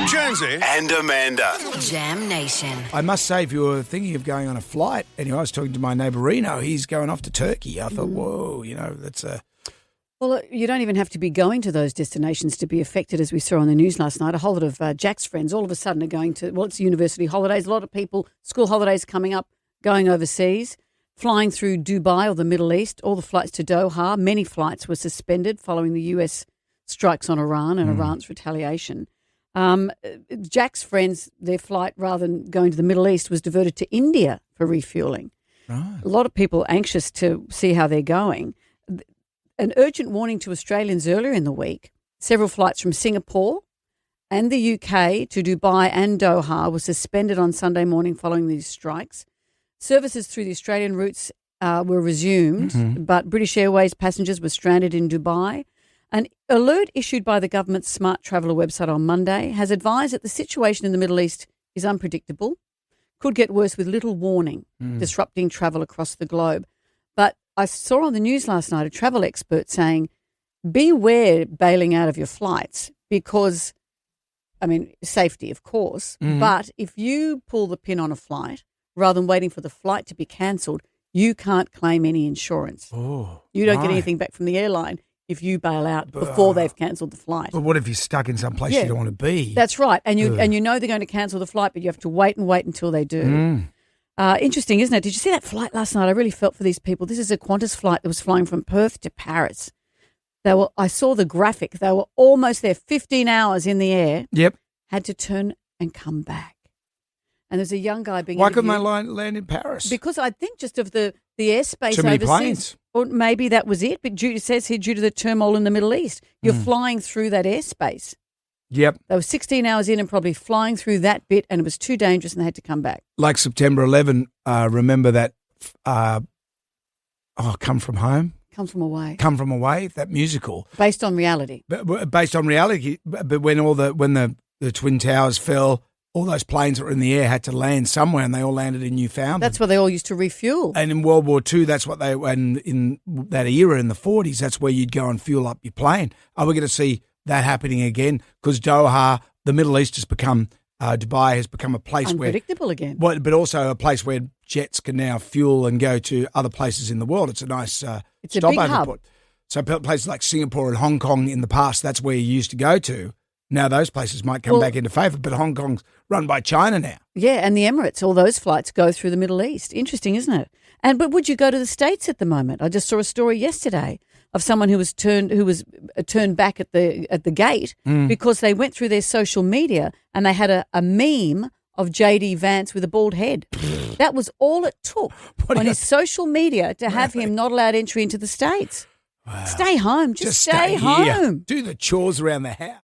Jonesy and Amanda. Jam Nation. I must say, if you were thinking of going on a flight, anyway, I was talking to my neighbour Reno, he's going off to Turkey. I thought, whoa, that's a... Well, you don't even have to be going to those destinations to be affected, as we saw on the news last night. A whole lot of Jack's friends all of a sudden are going to, it's university holidays. A lot of people, school holidays coming up, going overseas, flying through Dubai or the Middle East, all the flights to Doha. Many flights were suspended following the US strikes on Iran and Iran's retaliation. Jack's friends, their flight, rather than going to the Middle East, was diverted to India for refuelling. Right. A lot of people anxious to see how they're going. An urgent warning to Australians earlier in the week. Several flights from Singapore and the UK to Dubai and Doha were suspended on Sunday morning following these strikes. Services through the Australian routes were resumed, but British Airways passengers were stranded in Dubai. An alert issued by the government's Smart Traveller website on Monday has advised that the situation in the Middle East is unpredictable, could get worse with little warning, disrupting travel across the globe. But I saw on the news last night a travel expert saying, beware bailing out of your flights because, safety, of course, but if you pull the pin on a flight rather than waiting for the flight to be cancelled, you can't claim any insurance. Oh, you don't get anything back from the airline if you bail out before they've cancelled the flight. But what if you're stuck in some place you don't want to be? That's right. And you know they're going to cancel the flight, but you have to wait until they do. Interesting, isn't it? Did you see that flight last night? I really felt for these people. This is a Qantas flight that was flying from Perth to Paris. I saw the graphic. They were almost there, 15 hours in the air. Yep. Had to turn and come back. And there's a young guy being Why couldn't interviewed. they land in Paris? Because I think just of the airspace Too many overseas. planes. Or maybe that was it, but it says here due to the turmoil in the Middle East, you're flying through that airspace. Yep. They were 16 hours in and probably flying through that bit, and it was too dangerous and they had to come back. Like September 11, remember that Come From Home? Come From Away. Come From Away, that musical. Based on reality. Based on reality, but when the Twin Towers fell, all those planes that were in the air had to land somewhere, and they all landed in Newfoundland. That's where they all used to refuel. And in World War II, that's what and in that era, in the 40s, that's where you'd go and fuel up your plane. Are we going to see that happening again? Because Doha, the Middle East has become, Dubai has become a place unpredictable again. But also a place where jets can now fuel and go to other places in the world. It's a nice it's a big hub. port. So places like Singapore and Hong Kong in the past, that's where you used to go to. Now those places might come back into favour, but Hong Kong's run by China now. Yeah, and the Emirates, all those flights go through the Middle East. Interesting, isn't it? But would you go to the States at the moment? I just saw a story yesterday of someone who was turned back at the gate because they went through their social media and they had a meme of JD Vance with a bald head. That was all it took on his social media to have him not allowed entry into the States. Wow. Stay home. Just stay home. Do the chores around the house.